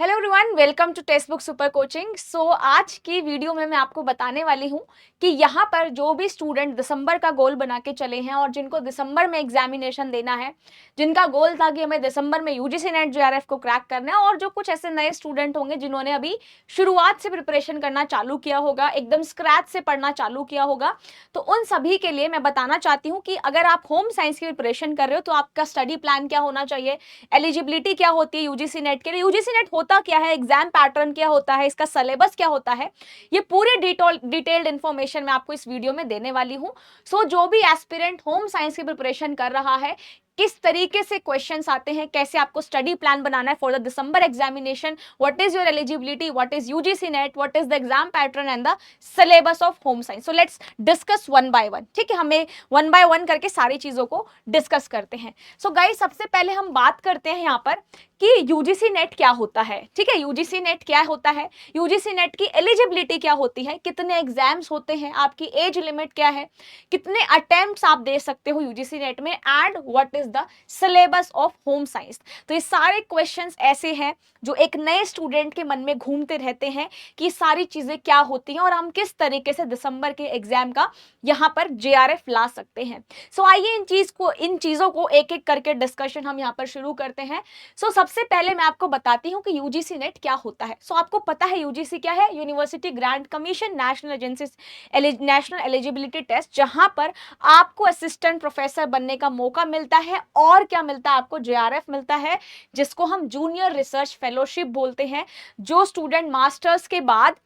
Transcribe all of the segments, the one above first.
Hello everyone, welcome to text book super coaching. आज की video में मैं आपको बताने वाली हूँ कि यहाँ पर जो भी स्टूडेंट दिसंबर का गोल बना के चले हैं और जिनको दिसंबर में एग्जामिनेशन देना है, जिनका गोल था कि हमें दिसंबर में यूजीसी नेट जेआरएफ को क्रैक करना है, और जो कुछ ऐसे नए स्टूडेंट होंगे जिन्होंने अभी शुरुआत से प्रिपरेशन करना चालू किया होगा, एकदम स्क्रैच से पढ़ना चालू किया होगा, तो उन सभी के लिए मैं बताना चाहती हूँ कि अगर आप होम साइंस की प्रिपरेशन कर रहे हो तो आपका स्टडी प्लान क्या होना चाहिए, एलिजिबिलिटी क्या होती है यूजीसी नेट के लिए, यूजीसी नेट होता क्या है, एग्जाम पैटर्न क्या होता है, इसका सिलेबस क्या होता है, ये पूरे डिटेल्ड इंफॉर्मेशन मैं आपको इस वीडियो में देने वाली हूं। जो भी एस्पिरेंट होम साइंस की प्रिपरेशन कर रहा है, किस तरीके से क्वेश्चंस आते हैं, कैसे आपको स्टडी प्लान बनाना है for the December examination, what is your eligibility, what is UGC net, what is the exam pattern and the syllabus of home science. So let's discuss one by one. ठीक है, हमें one by one करके सारी चीजों को discuss करते हैं। Guys, सबसे पहले हम बात करते हैं यहाँ पर कि यूजीसी नेट क्या होता है। ठीक है, यूजीसी नेट क्या होता है, यूजीसी नेट की एलिजिबिलिटी क्या होती है, कितने एग्जाम्स होते हैं, आपकी एज लिमिट क्या है, कितने अटेम्प्ट्स आप दे सकते हो यूजीसी नेट में, and what is the syllabus of home science. तो ये सारे क्वेश्चंस ऐसे हैं जो एक नए स्टूडेंट के मन में घूमते रहते हैं कि सारी चीजें क्या होती हैं और हम किस तरीके से दिसंबर के एग्जाम का यहाँ पर जेआरएफ ला सकते हैं। आइए इन चीजों को एक एक करके डिस्कशन हम यहाँ पर शुरू करते हैं। सबसे पहले मैं आपको बताती हूँ कि यूजीसी नेट क्या होता है। आपको पता है यूजीसी क्या है, university grant commission national agency national eligibility test, जहां पर आपको असिस्टेंट प्रोफेसर बनने का मौका मिलता है और क्या मिलता है, आपको जेआरएफ मिलता है, जिसको हम जूनियर रिसर्च फेलोशिप बोलते हैं। जो स्टूडेंट मास्टर्स के बाद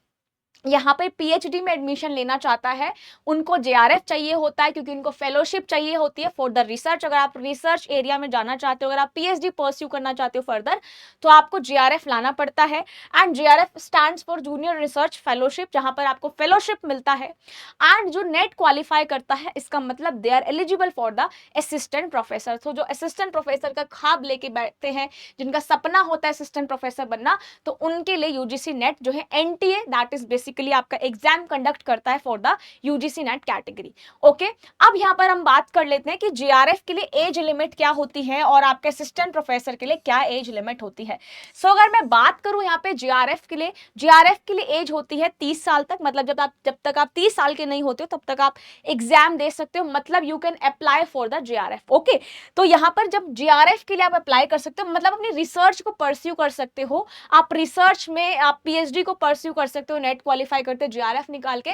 यहाँ पे पीएचडी में एडमिशन लेना चाहता है, उनको जेआरएफ चाहिए होता है, क्योंकि उनको फेलोशिप चाहिए होती है फॉर द रिसर्च। अगर आप रिसर्च एरिया में जाना चाहते हो, अगर आप पीएचडी परस्यू करना चाहते हो फर्दर, तो आपको जेआरएफ लाना पड़ता है। And JRF stands for junior research fellowship, जहां पर आपको फेलोशिप मिलता है। एंड जो नेट क्वालिफाई करता है, इसका मतलब they are eligible for the assistant professor. जो असिस्टेंट प्रोफेसर का ख्वाब लेके बैठते हैं, जिनका सपना होता है असिस्टेंट प्रोफेसर बनना, तो उनके लिए यूजीसी नेट जो है एनटीए, दैट इज बेसिकली आपका एग्जाम कंडक्ट करता है for the UGC net category. Okay, अब यहां पर हम बात कर लेते हैं कि जेआरएफ के लिए एज लिमिट क्या होती है और आपके असिस्टेंट प्रोफेसर के लिए क्या एज लिमिट होती है। अगर मैं बात करूं यहाँ पे जेआरएफ के लिए एज होती है 30 साल तक। मतलब जब तक आप 30 साल के नहीं होते हो, तब तक आप एग्जाम दे सकते हो, मतलब you can apply for the JRF. Okay, तो यहाँ पर जब जेआरएफ के लिए आप अप्लाई कर सकते हो, मतलब अपनी रिसर्च को परस्यू कर सकते हो, आप रिसर्च में आप पीएचडी को परस्यू कर सकते हो नेट क्वालिफाई करते जेआरएफ निकाल के।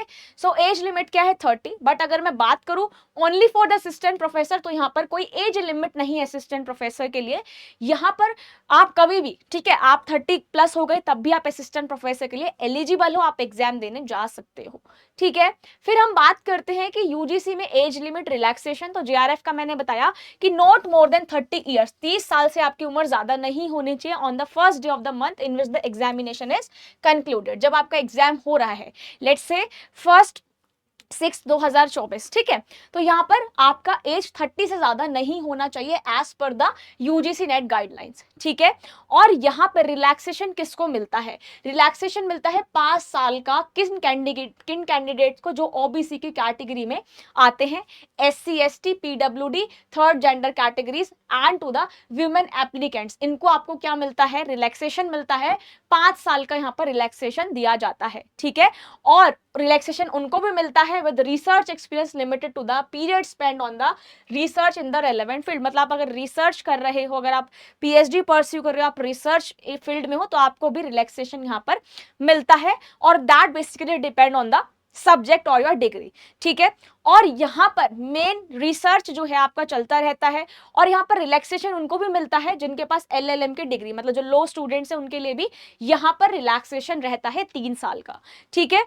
एज लिमिट क्या है 30। बट अगर मैं बात करूं only for the assistant professor, तो यहाँ पर कोई एज लिमिट नहीं है असिस्टेंट प्रोफेसर के लिए। यहाँ पर आप कभी भी, ठीक है, आप 30 प्लस हो गए तब भी आप असिस्टेंट प्रोफेसर के लिए एलिजिबल हो, आप एग्जाम देने जा सकते हो। ठीक है, फिर हम बात करते हैं कि यूजीसी में एज लिमिट रिलैक्सेशन। तो जेआरएफ का मैंने बताया कि नॉट मोर देन 30 ईयर्स, 30 साल से आपकी उम्र ज्यादा नहीं होनी चाहिए on the first day of the month in which the examination is concluded. जब आपका एग्जाम हो रहा है, लेट्स से 1/6/2024, ठीक है, तो यहां पर आपका एज 30 से ज्यादा नहीं होना चाहिए as per the UGC net guidelines. ठीक है, और यहां पर रिलैक्सेशन किसको मिलता है, रिलैक्सेशन मिलता है 5 साल का किन कैंडिडेट्स को जो ओबीसी की कैटेगरी में आते हैं, SC ST PWD third gender categories and to the women applicants, इनको आपको क्या मिलता है, रिलैक्सेशन मिलता है। 5 साल का यहां पर रिलैक्सेशन दिया जाता है। ठीक है, और रिलैक्सेशन उनको भी मिलता है with research experience limited to the period spend on the research in the relevant field. मतलब आप अगर रिसर्च कर रहे हो, अगर आप पीएचडी परस्यू कर रहे हो, आप रिसर्च फील्ड में हो, तो आपको भी रिलैक्सेशन यहाँ पर मिलता है, और that basically depend on the subject और योर डिग्री। ठीक है, और यहां पर मेन रिसर्च जो है आपका चलता रहता है, और यहां पर रिलैक्सेशन उनको भी मिलता है जिनके पास एलएलएम की डिग्री, मतलब जो लो स्टूडेंट्स हैं उनके लिए भी यहां पर रिलैक्सेशन रहता है 3 साल का। ठीक है,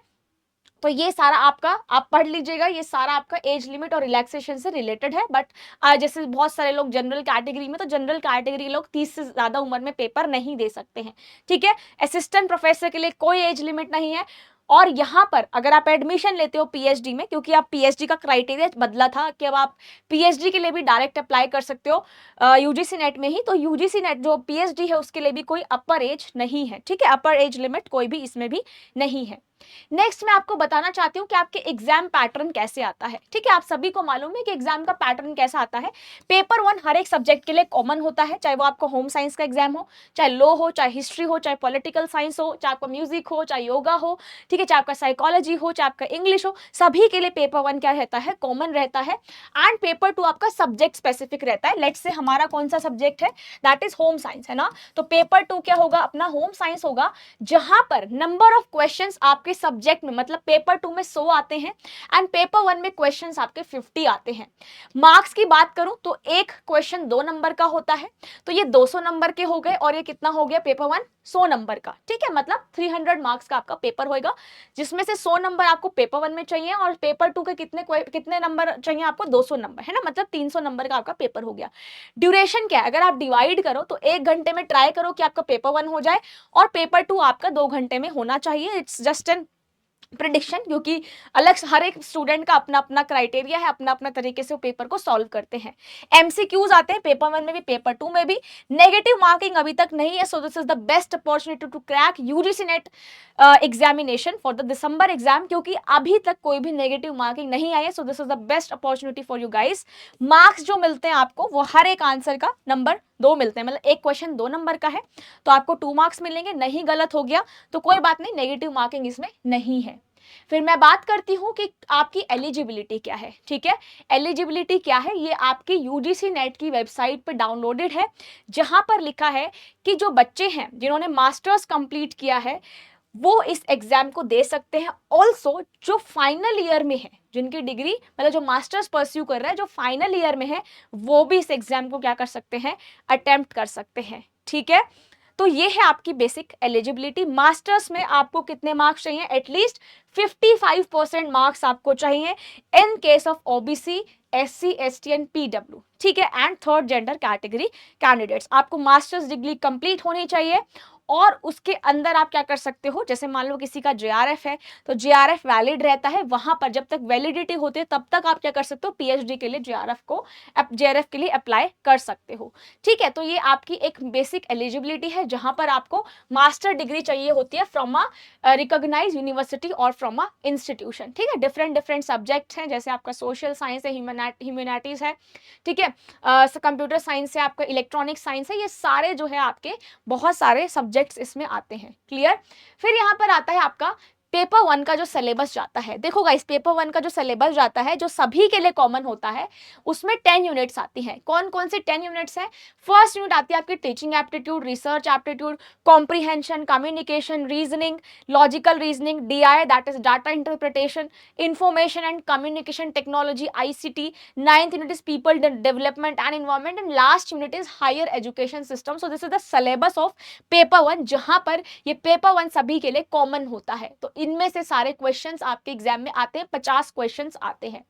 तो ये सारा आपका आप पढ़ लीजिएगा, ये सारा आपका एज लिमिट और रिलैक्सेशन से रिलेटेड है। बट जैसे बहुत सारे लोग जनरल कैटेगरी में, तो जनरल कैटेगरी लोग 30 से ज्यादा उम्र में पेपर नहीं दे सकते हैं। ठीक है, असिस्टेंट प्रोफेसर के लिए कोई एज लिमिट नहीं है। और यहाँ पर अगर आप एडमिशन लेते हो पीएचडी में, क्योंकि आप पीएचडी का क्राइटेरिया बदला था कि अब आप पीएचडी के लिए भी डायरेक्ट अप्लाई कर सकते हो यूजीसी नेट में ही, तो यूजीसी नेट जो पीएचडी है उसके लिए भी कोई अपर एज नहीं है। ठीक है, अपर एज लिमिट कोई भी इसमें भी नहीं है। नेक्स्ट मैं आपको बताना चाहती हूँ कि आपके एग्जाम पैटर्न कैसे आता है। ठीक है, आप सभी को मालूम है कि एग्जाम का पैटर्न कैसा आता है। पेपर 1 हर एक सब्जेक्ट के लिए कॉमन होता है, चाहे वो आपका होम साइंस का एग्जाम हो, चाहे लॉ हो, चाहे हिस्ट्री हो, चाहे पॉलिटिकल साइंस हो, चाहे आपका म्यूजिक हो, चाहे योगा हो, ठीक है, चाहे आपका साइकोलॉजी हो, चाहे आपका इंग्लिश हो, सभी के लिए पेपर 1 क्या रहता है, कॉमन रहता है। एंड पेपर 2 आपका सब्जेक्ट स्पेसिफिक रहता है। लेट्स से हमारा कौन सा सब्जेक्ट है, दैट इज होम साइंस, है ना। तो पेपर 2 क्या होगा, अपना होम साइंस होगा, जहां पर नंबर ऑफ क्वेश्चंस आपके सब्जेक्ट में, मतलब पेपर 2 में 100 आते हैं एंड पेपर 1 में क्वेश्चंस आपके 50 आते हैं। मार्क्स की बात करूं तो एक क्वेश्चन 2 नंबर का होता है, तो ये 200 नंबर के हो गए, और ये कितना हो गया पेपर 1, 100 नंबर का। ठीक है, मतलब 300 मार्क्स का आपका पेपर होगा, जिसमें से 100 नंबर आपको पेपर 1 में चाहिए और पेपर 2 के कितने नंबर चाहिए आपको, 200 नंबर, है ना, मतलब 300 नंबर का आपका पेपर हो गया। ड्यूरेशन क्या है, अगर आप डिवाइड करो तो 1 घंटे में ट्राई करो कि आपका पेपर 1 हो जाए, और पेपर 2 आपका 2 घंटे में होना चाहिए। इट्स जस्ट एन प्रिडिक्शन, क्योंकि अलग हर एक स्टूडेंट का अपना अपना क्राइटेरिया है, अपना अपना तरीके से वो पेपर को सॉल्व करते हैं। एमसीक्यूज आते हैं पेपर 1 में भी, पेपर 2 में भी। नेगेटिव मार्किंग अभी तक नहीं है, so this is the best opportunity to crack UGC NET examination for the December exam, क्योंकि अभी तक कोई भी नेगेटिव मार्किंग नहीं आई है। So this is the best opportunity for you guys. Marks जो मिलते हैं आपको, वो हर एक आंसर का नंबर 2 मिलते हैं, मतलब एक क्वेश्चन 2 नंबर का है तो आपको 2 मार्क्स मिलेंगे। नहीं गलत हो गया तो कोई बात नहीं, नेगेटिव मार्किंग इसमें नहीं है। फिर मैं बात करती हूं कि आपकी एलिजिबिलिटी क्या है। ठीक है, एलिजिबिलिटी क्या है, ये आपकी यूजीसी नेट की वेबसाइट पर डाउनलोडेड है, जहां पर लिखा है कि जो बच्चे हैं जिन्होंने मास्टर्स कंप्लीट किया है वो इस एग्जाम को दे सकते हैं। ऑल्सो जो फाइनल ईयर में है, जिनकी डिग्री मतलब जो मास्टर्स परस्यू कर रहा है, जो फाइनल ईयर में है, वो भी इस एग्जाम को क्या कर सकते हैं, अटेम्प्ट कर सकते हैं। ठीक है, तो ये है आपकी बेसिक एलिजिबिलिटी। मास्टर्स में आपको कितने मार्क्स चाहिए, एटलीस्ट 55% मार्क्स आपको चाहिए in case of OBC, SC, ST and PW. ठीक है, and third gender category candidates. आपको मास्टर्स डिग्री कंप्लीट होनी चाहिए, और उसके अंदर आप क्या कर सकते हो, जैसे मान लो किसी का जेआरएफ है तो जेआरएफ वैलिड रहता है, वहां पर जब तक वैलिडिटी होती है तब तक आप क्या कर सकते हो, पीएचडी के लिए जेआरएफ के लिए अप्लाई कर सकते हो। ठीक है, तो ये आपकी एक बेसिक एलिजिबिलिटी है, जहां पर आपको मास्टर डिग्री चाहिए होती है फ्रॉम अ रिकॉग्नाइज यूनिवर्सिटी और फ्रॉम अ इंस्टीट्यूशन। ठीक है, डिफरेंट डिफरेंट सब्जेक्ट्स हैं, जैसे आपका सोशल साइंस है, ह्यूमैनिटीज है, ठीक है, कंप्यूटर साइंस है, आपका इलेक्ट्रॉनिक साइंस है, ये सारे जो है आपके बहुत सारे सब्जेक्ट्स इसमें आते हैं। क्लियर। फिर यहाँ पर आता है आपका पेपर 1 का जो सिलेबस जाता है। देखो गाइस, पेपर 1 का जो सिलेबस जाता है, जो सभी के लिए कॉमन होता है, उसमें 10 यूनिट्स आती हैं। कौन कौन सी 10 यूनिट्स हैं? फर्स्ट यूनिट आती है आपकी teaching aptitude, research aptitude, comprehension, communication, reasoning, logical reasoning, DI that is data interpretation, information and communication technology, ICT. Ninth unit is people development and environment, and last unit is higher education system. So this is the syllabus of paper 1, जहां पर ये paper 1 सभी के लिए common होता है। तो इनमें से सारे क्वेश्चंस आपके एग्जाम में आते हैं, 50 क्वेश्चंस आते हैं।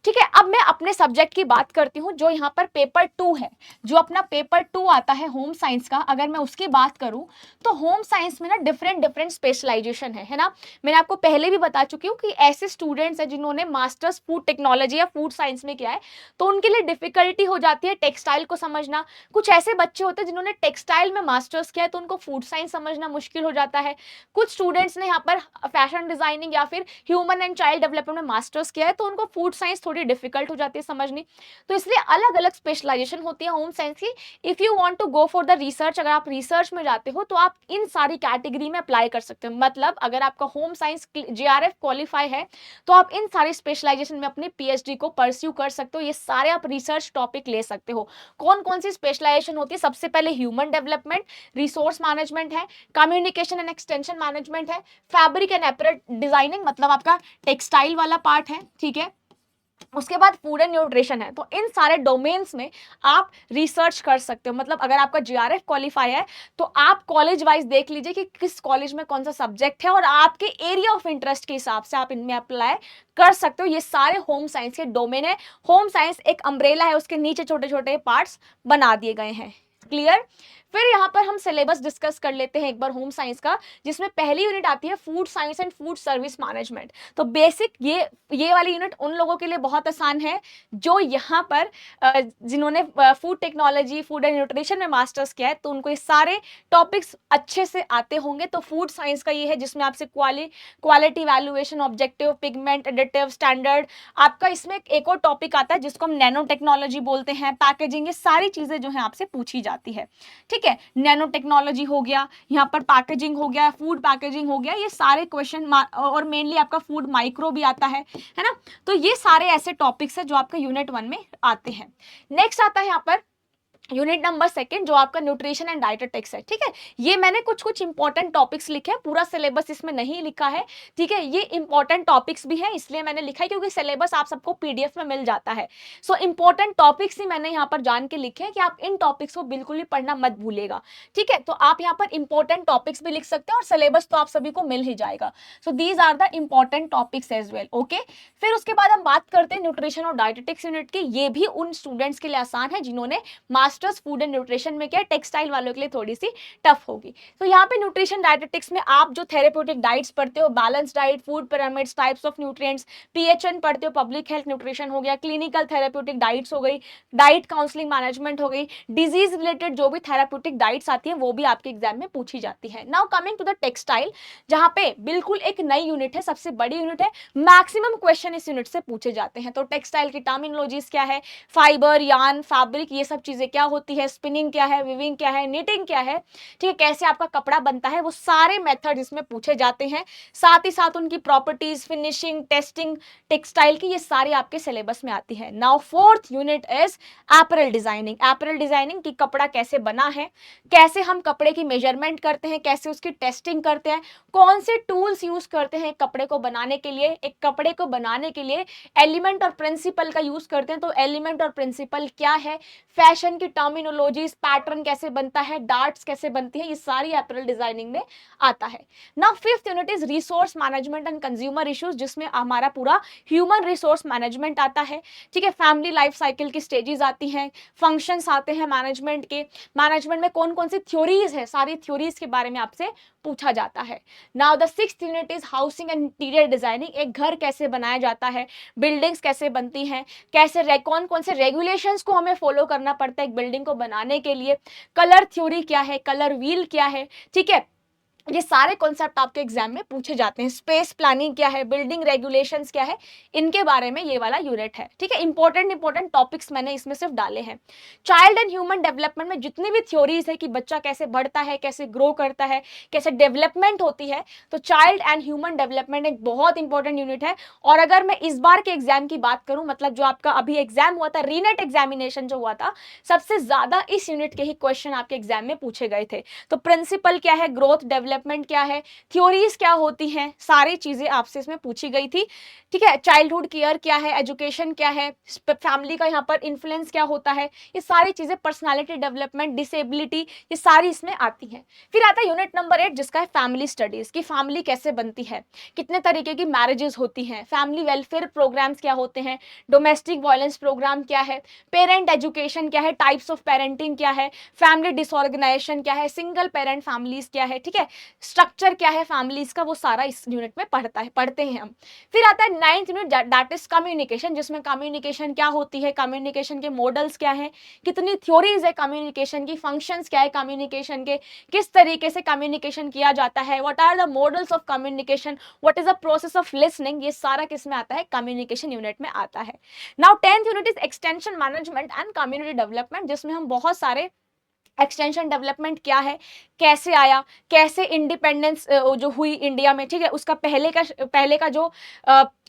ठीक है, अब मैं अपने सब्जेक्ट की बात करती हूं, जो यहाँ पर पेपर 2 है, जो अपना पेपर 2 आता है होम साइंस का। अगर मैं उसकी बात करूं तो होम साइंस में ना डिफरेंट डिफरेंट स्पेशलाइजेशन है ना। मैंने आपको पहले भी बता चुकी हूँ कि ऐसे स्टूडेंट्स हैं जिन्होंने मास्टर्स फूड टेक्नोलॉजी या फूड साइंस में किया है, तो उनके लिए डिफिकल्टी हो जाती है टेक्सटाइल को समझना। कुछ ऐसे बच्चे होते हैं जिन्होंने टेक्सटाइल में मास्टर्स किया है, तो उनको फूड साइंस समझना मुश्किल हो जाता है। कुछ स्टूडेंट्स ने यहाँ पर फैशन डिजाइनिंग या फिर ह्यूमन एंड चाइल्ड डेवलपमेंट में मास्टर्स किया है, तो उनको फूड साइंस थोड़ी डिफिकल्ट हो जाती है समझनी। तो इसलिए अलग अलग स्पेशलाइजेशन होती है होम साइंस की। If you want to go for the research, अगर आप रिसर्च में जाते हो तो आप इन सारी कैटेगरी में अप्लाई कर सकते हो। मतलब अगर आपका होम साइंस जेआरएफ क्वालिफाई है तो आप इन सारी स्पेशलाइजेशन में अपनी पीएचडी को परस्यू कर सकते हो। ये सारे आप रिसर्च टॉपिक ले सकते हो। कौन कौन सी स्पेशलाइजेशन होती है? सबसे पहले ह्यूमन डेवलपमेंट, रिसोर्स मैनेजमेंट है, कम्युनिकेशन एंड एक्सटेंशन मैनेजमेंट है, फैब्रिक एंड अपैरल डिजाइनिंग, मतलब आपका टेक्सटाइल वाला पार्ट है। ठीक है, उसके बाद फूड एंड न्यूट्रिशन है। तो इन सारे डोमेन्स में आप रिसर्च कर सकते हो। मतलब अगर आपका जीआरएफ क्वालिफाई है तो आप कॉलेज वाइज देख लीजिए कि किस कॉलेज में कौन सा सब्जेक्ट है, और आपके एरिया ऑफ इंटरेस्ट के हिसाब से आप इनमें अप्लाई कर सकते हो। ये सारे होम साइंस के डोमेन है। होम साइंस एक अम्ब्रेला है, उसके नीचे छोटे छोटे पार्ट्स बना दिए गए हैं। क्लियर। फिर यहाँ पर हम सिलेबस डिस्कस कर लेते हैं एक बार होम साइंस का, जिसमें पहली यूनिट आती है food science and food service management. तो बेसिक ये वाली यूनिट उन लोगों के लिए बहुत आसान है जो यहाँ पर जिन्होंने food technology, food and nutrition में मास्टर्स किया है, तो उनको ये सारे टॉपिक्स अच्छे से आते होंगे। तो फूड साइंस का ये है जिसमें आपसे quality valuation, objective, pigment, additive, standard, आपका इसमें एक और टॉपिक आता है जिसको हम नैनो टेक्नोलॉजी बोलते हैं, पैकेजिंग, ये सारी चीजें जो है आपसे पूछी जाती है। ठीक है, नैनो टेक्नोलॉजी हो गया, यहाँ पर पैकेजिंग हो गया, फूड पैकेजिंग हो गया, ये सारे क्वेश्चन, और मेनली आपका फूड माइक्रो भी आता है ना। तो ये सारे ऐसे टॉपिक्स है जो आपका यूनिट 1 में आते हैं। नेक्स्ट आता है यहाँ पर यूनिट नंबर 2 जो आपका न्यूट्रिशन एंड डाइटेटिक्स है। ठीक है, ये मैंने कुछ इंपॉर्टेंट टॉपिक्स लिखे हैं, पूरा सिलेबस इसमें नहीं लिखा है। ठीक है, ये इंपॉर्टेंट टॉपिक्स भी हैं इसलिए मैंने लिखा है, क्योंकि सिलेबस आप सबको पीडीएफ में मिल जाता है। सो इंपॉर्टेंट टॉपिक्स ही मैंने यहाँ पर जान के लिखे हैं कि आप इन टॉपिक्स को बिल्कुल भी पढ़ना मत भूलिएगा। ठीक है, तो आप यहाँ पर इंपॉर्टेंट टॉपिक्स भी लिख सकते हैं और सिलेबस तो आप सभी को मिल ही जाएगा। So these are the important topics as well. Okay, फिर उसके बाद हम बात करते हैं न्यूट्रिशन और डाइटेटिक्स यूनिट की। ये भी उन स्टूडेंट्स के लिए आसान है जिन्होंने मास्टर्स फूड एंड न्यूट्रिशन में किया, टेक्सटाइल वालों के लिए थोड़ी सी टफ होगी। तो यहाँ पे न्यूट्रिशन डाइटेटिक्स में आप जो थेरेप्यूटिक डाइट्स पढ़ते हो, balance diet, food pyramids, types of nutrients, PHN पढ़ते हो, पब्लिक हेल्थ न्यूट्रिशन हो गया, क्लिनिकल थेरेप्यूटिक डाइट्स हो गई, डाइट काउंसलिंग मैनेजमेंट हो गई, डिजीज रिलेटेड जो भी थेरेप्यूटिक डाइट्स आती है वो भी आपके एग्जाम में पूछी जाती है। Now coming to the textile, जहाँ पे बिल्कुल एक नई यूनिट है, सबसे बड़ी यूनिट है, मैक्सिमम क्वेश्चन इस यूनिट से पूछे जाते हैं। तो टेक्सटाइल की टर्मिनोलॉजीज क्या है, फाइबर, यार्न, फैब्रिक, ये सब चीजें क्या होती है, स्पिनिंग क्या है, विविंग क्या है, निटिंग क्या है, ठीक है, कैसे आपका कपड़ा बनता है, वो सारे मेथड इसमें पूछे जाते हैं। साथ ही साथ उनकी प्रॉपर्टीज, फिनिशिंग, टेस्टिंग टेक्सटाइल की, ये सारी आपके सिलेबस में आती है। Now 4th unit is apparel designing. Apparel designing की कपड़ा कैसे बना है, कैसे हम कपड़े की मेजरमेंट करते हैं, कैसे उसकी टेस्टिंग करते हैं, कौन से टूल्स यूज करते हैं कपड़े को बनाने के लिए। एक कपड़े को बनाने के लिए एलिमेंट और प्रिंसिपल का यूज करते हैं, तो एलिमेंट और प्रिंसिपल क्या है, फैशन की टर्मिनोलॉजीज, पैटर्न कैसे बनता है, डार्ट्स कैसे बनती है, ये सारी एपरल डिजाइनिंग में आता है। Now 5th unit is resource management and consumer issues, जिसमें हमारा पूरा ह्यूमन रिसोर्स मैनेजमेंट आता है। ठीक है, फैमिली लाइफ साइकिल की स्टेजेस आती हैं, फंक्शंस आते हैं मैनेजमेंट के, मैनेजमेंट में कौन कौन सी थ्योरीज है, सारी थ्योरीज के बारे में आपसे पूछा जाता है। Now the 6th unit is housing and interior designing. एक घर कैसे बनाया जाता है, बिल्डिंग्स कैसे बनती हैं, कैसे कौन कौन से रेगुलेशंस को हमें फॉलो करना पड़ता है एक बिल्डिंग को बनाने के लिए, कलर थ्योरी क्या है, कलर व्हील क्या है। ठीक है, ये सारे कॉन्सेप्ट आपके एग्जाम में पूछे जाते हैं। स्पेस प्लानिंग क्या है, बिल्डिंग रेगुलेशंस क्या है, इनके बारे में ये वाला यूनिट है। ठीक है, इंपॉर्टेंट टॉपिक्स मैंने इसमें सिर्फ डाले हैं। चाइल्ड एंड ह्यूमन डेवलपमेंट में जितनी भी थ्योरीज है कि बच्चा कैसे बढ़ता है, कैसे ग्रो करता है, कैसे डेवलपमेंट होती है, तो चाइल्ड एंड ह्यूमन डेवलपमेंट एक बहुत इंपॉर्टेंट यूनिट है। और अगर मैं इस बार के एग्जाम की बात करूं, मतलब जो आपका अभी एग्जाम हुआ था, रीनेट एग्जामिनेशन जो हुआ था, सबसे ज्यादा इस यूनिट के ही क्वेश्चन आपके एग्जाम में पूछे गए थे। तो प्रिंसिपल क्या है, ग्रोथ डेवलपमेंट क्या है, थ्योरीज क्या होती हैं, सारी चीजें आपसे इसमें पूछी गई थी। ठीक है, चाइल्डहुड केयर क्या है, एजुकेशन क्या है, फैमिली का यहाँ पर इन्फ्लुएंस क्या होता है, ये सारी चीजें, पर्सनालिटी डेवलपमेंट, डिसेबिलिटी, ये सारी इसमें आती हैं। फिर आता है यूनिट नंबर 8 जिसका है फैमिली स्टडीज, की फैमिली कैसे बनती है, कितने तरीके की मैरिजेस होती हैं, फैमिली वेलफेयर प्रोग्राम्स क्या होते हैं, डोमेस्टिक वायलेंस प्रोग्राम क्या है, पेरेंट एजुकेशन क्या है, टाइप्स ऑफ पेरेंटिंग क्या है, फैमिली डिसऑर्गेनाइजेशन क्या है, सिंगल पेरेंट फैमिलीज क्या है। ठीक है, स्ट्रक्चर क्या है फैमिलीज का, वो सारा इस यूनिट में पढ़ते हैं हम। फिर आता है 9th unit that is communication, जिसमें कम्युनिकेशन क्या होती है, कम्युनिकेशन के मॉडल्स क्या हैं, कितनी थ्योरीज है कम्युनिकेशन की, फंक्शंस क्या है कम्युनिकेशन के, किस तरीके से कम्युनिकेशन किया जाता है, what are the models of communication, what is the process of listening, ये सारा किस में आता है, कम्युनिकेशन यूनिट में आता है। Now 10th unit is extension management and community development, जिसमें हम बहुत सारे एक्सटेंशन डेवलपमेंट क्या है, कैसे आया, कैसे इंडिपेंडेंस जो हुई इंडिया में, ठीक है, उसका पहले का जो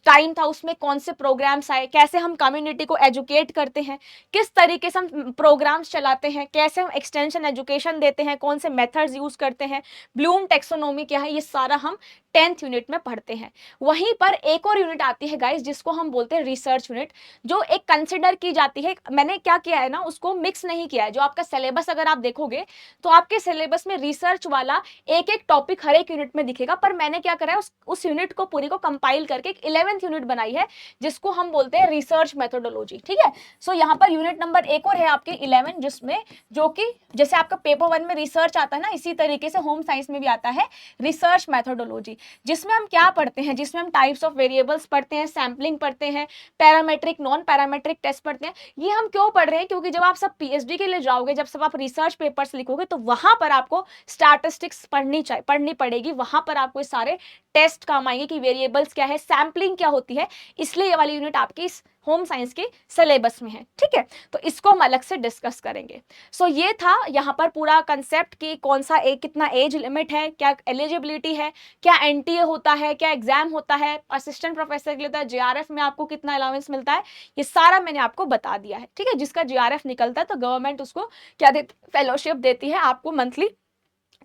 टाइम था उसमें कौन से प्रोग्राम्स आए, कैसे हम कम्युनिटी को एजुकेट करते हैं, किस तरीके से हम प्रोग्राम्स चलाते हैं, कैसे हम एक्सटेंशन एजुकेशन देते हैं, कौन से मेथड्स यूज करते हैं, ब्लूम टेक्सोनोमी क्या है, ये सारा हम 10th यूनिट में पढ़ते हैं। वहीं पर एक और यूनिट आती है गाइस, जिसको हम बोलते हैं रिसर्च यूनिट, जो एक कंसिडर की जाती है। मैंने क्या किया है ना, उसको मिक्स नहीं किया है। जो आपका सिलेबस अगर आप देखोगे तो आपके सिलेबस में रिसर्च वाला एक एक टॉपिक हर एक यूनिट में दिखेगा, पर मैंने क्या करा है, उस यूनिट को पूरी को कंपाइल करके एक 11th यूनिट बनाई है, जिसको हम बोलते हैं रिसर्च मेथोडोलॉजी। ठीक है, सो यहाँ पर यूनिट नंबर एक और है आपके 11, जिसमें जो कि जैसे आपका पेपर 1 में रिसर्च आता है ना, इसी तरीके से होम साइंस में भी आता है रिसर्च मेथोडोलॉजी, जिसमें हम क्या पढ़ते हैं, जिसमें हम टाइप्स ऑफ वेरिएबल्स पढ़ते हैं, सैम्पलिंग पढ़ते हैं, पैरामेट्रिक नॉन पैरामेट्रिक टेस्ट पढ़ते हैं। ये हम क्यों पढ़ रहे हैं, क्योंकि जब आप सब पीएचडी के लिए जाओगे, जब सब आप रिसर्च पेपर्स लिखोगे, तो वहां पर आपको स्टैटिस्टिक्स पढ़नी पड़ेगी। वहां पर आपको सारे टेस्ट काम आएंगे कि वेरिएबल्स क्या है, सैम्पलिंग क्या होती है। इसलिए ये वाली यूनिट आपकी इस होम साइंस के सिलेबस में है। ठीक है, तो इसको हम अलग से डिस्कस करेंगे। सो ये था यहाँ पर पूरा कंसेप्ट कि कौन सा कितना एज लिमिट है, क्या एलिजिबिलिटी है, क्या एनटीए होता है, क्या एग्जाम होता है, असिस्टेंट प्रोफेसर के लिए होता है, जेआरएफ में आपको कितना अलाउंस मिलता है, ये सारा मैंने आपको बता दिया है। ठीक है, जिसका जेआरएफ निकलता है तो गवर्नमेंट उसको क्या देती, फेलोशिप देती है आपको, मंथली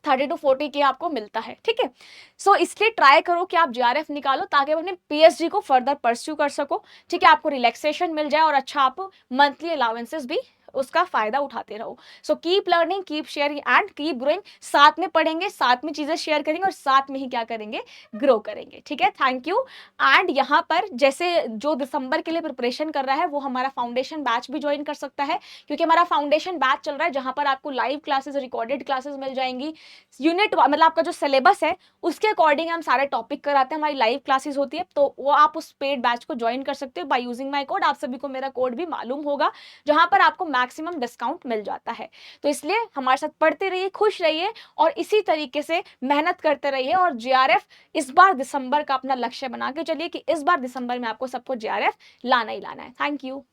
30 to 40 के आपको मिलता है। ठीक है, सो इसलिए ट्राई करो कि आप जेआरएफ निकालो, ताकि आप अपने पीएचडी को फर्दर परस्यू कर सको। ठीक है, आपको रिलैक्सेशन मिल जाए और अच्छा आप मंथली अलाउंसेस भी उसका फायदा उठाते रहो। So keep learning, keep sharing and keep growing. साथ में पढ़ेंगे, साथ में चीजें शेयर करेंगे और साथ में ही क्या करेंगे, ग्रो करेंगे। ठीक है, थैंक यू। एंड यहाँ पर जैसे जो दिसंबर के लिए प्रिपरेशन कर रहा है, वो हमारा फाउंडेशन बैच भी ज्वाइन कर सकता है, क्योंकि हमारा फाउंडेशन बैच चल रहा है, जहां पर आपको लाइव क्लासेस, रिकॉर्डेड क्लासेस मिल जाएंगी। यूनिट मतलब आपका जो सिलेबस है उसके अकॉर्डिंग हम सारे टॉपिक कराते हैं, हमारी लाइव क्लासेस होती है। तो वो आप उस पेड बैच को ज्वाइन कर सकते हो बाय यूजिंग माय कोड। आप सभी को मेरा कोड भी मालूम होगा, जहां पर आपको मैक्सिमम डिस्काउंट मिल जाता है। तो इसलिए हमारे साथ पढ़ते रहिए, खुश रहिए और इसी तरीके से मेहनत करते रहिए। और जेआरएफ इस बार दिसंबर का अपना लक्ष्य बना के चलिए कि इस बार दिसंबर में आपको सबको जेआरएफ लाना ही लाना है। Thank you.